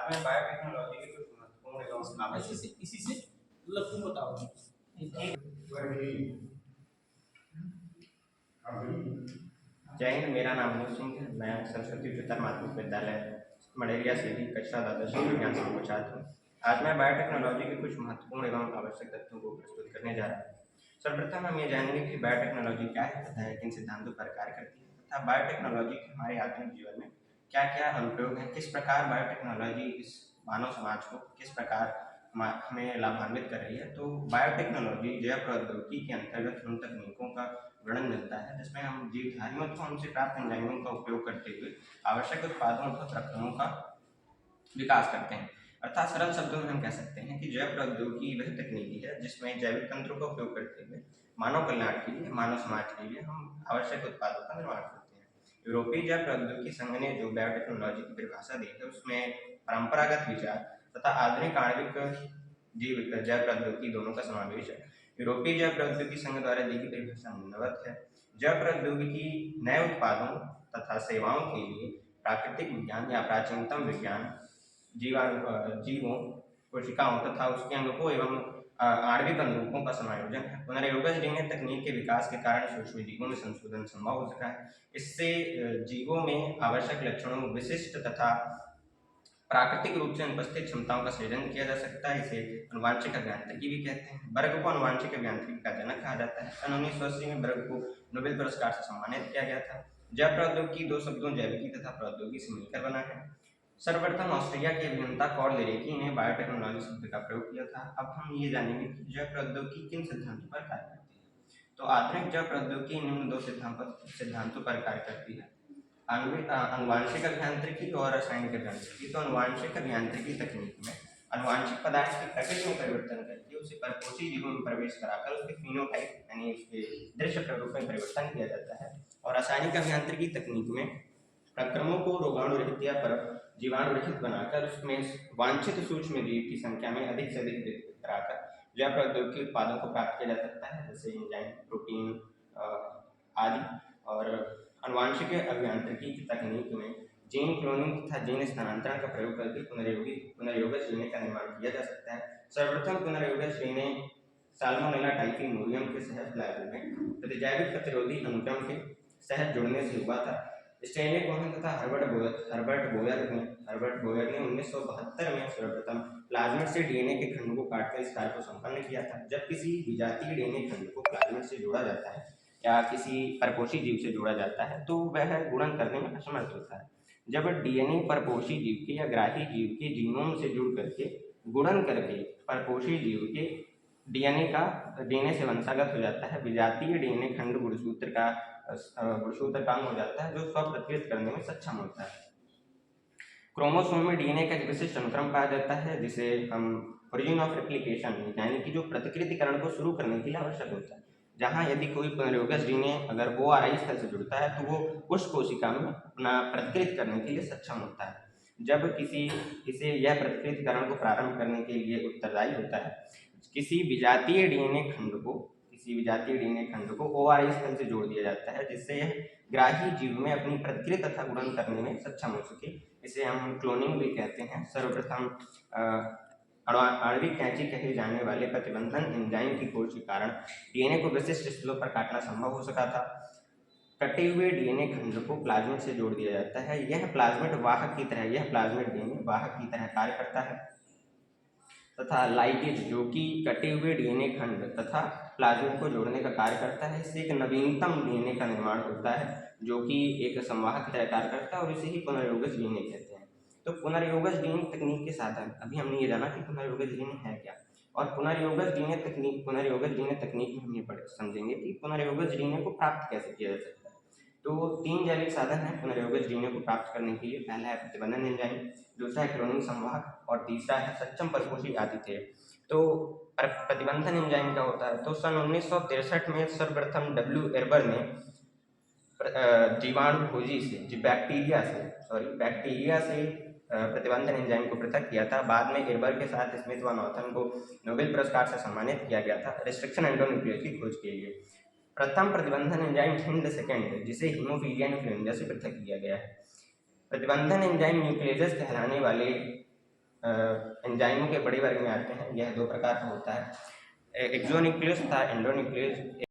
आज मैं बायोटेक्नोलॉजी के कुछ महत्वपूर्ण एवं आवश्यक इसी से मतलब तुम बताओ। जय हिंद। मेरा नाम मनोज सिंह है। मैं सरस्वती उच्चतर माध्यमिक विद्यालय मडेरिया से भी कक्षा द्वादश विज्ञान समूह का छात्र हूँ। आज मैं बायोटेक्नोलॉजी के कुछ महत्वपूर्ण एवं आवश्यक तथ्यों को प्रस्तुत करने जा रहा हूँ। सर्वप्रथम हम ये जानेंगे कि बायोटेक्नोलॉजी क्या है तथा किन सिद्धांतों पर कार्य करती है तथा बायोटेक्नोलॉजी के हमारे आधुनिक जीवन में क्या क्या अनुप्रयोग हैं, किस प्रकार बायोटेक्नोलॉजी इस मानव समाज को किस प्रकार हमें लाभान्वित कर रही है। तो बायोटेक्नोलॉजी जैव प्रौद्योगिकी के अंतर्गत उन तकनीकों का वर्णन मिलता है जिसमें हम जीवधारियों अथवा उनसे प्राप्त एंजाइमों का उपयोग करते हुए आवश्यक उत्पादों अथवा प्रक्रमों का विकास करते हैं। अर्थात सरल शब्दों में हम कह सकते हैं कि जैव प्रौद्योगिकी वह तकनीकी है जिसमें जैविक तंत्रों का उपयोग करते हुए मानव कल्याण के लिए, मानव समाज के लिए हम आवश्यक उत्पादों का निर्माण करते हैं। यूरोपीय जैव प्रौद्योगिकी संघ ने जो बायोटेक्नोलॉजी की परिभाषा दी है उसमें परंपरागत विचार तथा आधुनिक आणविक जीव जैव प्रौद्योगिकी दोनों का समावेश है। यूरोपीय जैव प्रौद्योगिकी संघ द्वारा दी गई परिभाषा निम्नवत है। जैव प्रौद्योगिकी नए उत्पादों तथा सेवाओं के लिए प्राकृतिक विज्ञान या प्राचीनतम विज्ञान, जीवों, कोशिकाओं तथा उसके अंगों एवं आणविक अनुरूपों का समायोजन है। पुनर्योगज डीएनए तकनीक के विकास के कारण सूक्ष्म जीवों में संशोधन संभव हो सका है। इससे जीवों में आवश्यक लक्षणों, विशिष्ट तथा प्राकृतिक रूप से अनुपस्थित क्षमताओं का सृजन किया जा सकता है। इसे अनुवांशिक अभियांत्रिकी भी कहते हैं। बर्ग को अनुवांशिक अभियांत्रिकी का जनक कहा जाता है। सन 1980 में बर्ग को नोबेल पुरस्कार से सम्मानित किया गया था। जैव प्रौद्योगिकी दो शब्दों जैविकी तथा प्रौद्योगिकी से मिलकर बना है। सर्वप्रथम ऑस्ट्रिया के अभियंता कॉर्ल लेरेकी ने बायोटेक्नोलॉजी शब्द का प्रयोग किया था। अब हम ये जानेंगे कि जैव प्रौद्योगिकी किन सिद्धांतों पर कार्य करती है। तो आधुनिक जैव प्रौद्योगिकी निम्न दो सिद्धांतों पर कार्य करती है, अनुवांशिक अभियांत्रिकी और रासायनिक अभियांत्रिकी। तो अनुवांशिक अभियांत्रिकी तकनीक में अनुवांशिक पदार्थ की प्रकृति में परिवर्तन करके उसे परपोषी जीवों में प्रवेश कराकर उसके फिनोटाइप यानी उसके दृश्य प्रारूप में परिवर्तन किया जाता है। और रासायनिक अभियांत्रिकी तकनीक में प्रक्रमों को रोगाणु रहित या जीवाणु रहित बनाकर उसमें वांछित सूक्ष्म जीव की संख्या में अधिक से अधिक वृद्धि कराकर जैव प्रौद्योगिकी उत्पादों को प्राप्त किया जा सकता है, जैसे एंजाइम, प्रोटीन आदि। और अनुवांशिक अभियांत्रिकी की तकनीक में जीन क्लोनिंग तथा जीन स्थानांतरण का प्रयोग करके पुनर्योगज डीएनए का निर्माण किया जा सकता है। सर्वप्रथम पुनर्योगज डीएनए साल्मोनेला टाइफी के सहज प्लाज्म में प्रतिजैविक प्रतिरोधी अनुक्रम के सहज जुड़ने से हुआ था। स्टेनली कोहन तथा हर्बर्ट बोयर ने 1972 में सर्वप्रथम प्लाज्मिड से डीएनए के खंड को काटकर इस कार्य को संपन्न किया था। जब किसी विजातीय डीएनए खंड को प्लाज्मिड से जोड़ा जाता है या किसी परपोषी जीव से जोड़ा जाता है तो वह गुणन करने में असमर्थ होता है। जब डीएनए परपोषी जीव के या ग्राही जीव के जीनोम से जुड़ करके गुणन करके परपोषी जीव के डीएनए से वंशागत हो जाता है, विजातीय डीएनए खंड गुणसूत्र काम हो जाता है जो स्वप्रतिकृत करने में सक्षम होता है। क्रोमोसोम में डीएनए का एक विशिष्ट अनुक्रम पाया जाता है जिसे हम ओरिजिन ऑफ रेप्लिकेशन यानी कि जो प्रतिकृतिकरण को शुरू करने के लिए आवश्यक होता है। जहाँ यदि कोई पुनर्योगज डीएनए अगर ओआरआई स्थल से जुड़ता है तो वो उस कोशिका में अपना प्रतिकृत करने के लिए सक्षम होता है। जब इसे यह प्रतिकृतिकरण को प्रारंभ करने के लिए उत्तरदायी होता है, किसी विजातीय डीएनए खंड को ओआरआई स्थल से जोड़ दिया जाता है जिससे यह ग्राही जीव में अपनी प्रतिकृत तथा गुणन करने में सक्षम हो सके। इसे हम क्लोनिंग भी कहते हैं। सर्वप्रथम आणविक कैंची कहे जाने वाले प्रतिबंधन एंजाइम की खोज के कारण डीएनए को विशिष्ट स्थलों पर काटना संभव हो सका था। कटे हुए डीएनए खंड को प्लाज्मिड से जोड़ दिया जाता है। यह प्लाज्मिड डीएनए वाहक की तरह कार्य करता है तथा लाइगेज जो कि कटे हुए डीएनए खंड तथा प्लाज्मिड को जोड़ने का कार्य करता है। इससे एक नवीनतम डीएनए का निर्माण होता है जो कि एक संवाहक की तरह कार्य करता है और इसे ही पुनर्योगज डीएनए कहते हैं। तो पुनर्योगज डीएनए तकनीक के साधन, अभी हमने ये जाना कि पुनर्योगज डीएनए है क्या, और पुनर्योगज डीएनए तकनीक में हम ये समझेंगे कि पुनर्योगज डीएनए को प्राप्त कैसे किया जा सकता है। तो 3 जैविक साधन हैं पुनर्योगज डीएनए को प्राप्त करने के लिए। पहला है प्रतिबंधन एंजाइम, दूसरा है क्लोनिंग संवाहक और तीसरा है सक्षम परपोषी आतिथेय। तो प्रतिबंधन एंजाइम क्या होता है? तो सन 1963 में सर्वप्रथम डब्ल्यू एर्बर ने जीवाणु खोजी से बैक्टीरिया से प्रतिबंधन एंजाइम को पृथक किया था। बाद में एर्बर के साथ स्मिथ व नॉर्थन को नोबेल पुरस्कार से सम्मानित किया गया था रिस्ट्रिक्शन एंडोन्यूक्लियस की खोज के लिए। प्रथम प्रतिबंधन एंजाइम हिंड सेकेंड जिसे हीमोफीलिया इन्फ्लुएंजा से पृथक किया गया है। प्रतिबंधन एंजाइम न्यूक्लियस कहलाने वाले एंजाइमों के बड़े वर्ग में आते हैं। यह दो प्रकार का होता है, एक्सोन्यूक्लियस तथा एंडोन्यूक्लियस।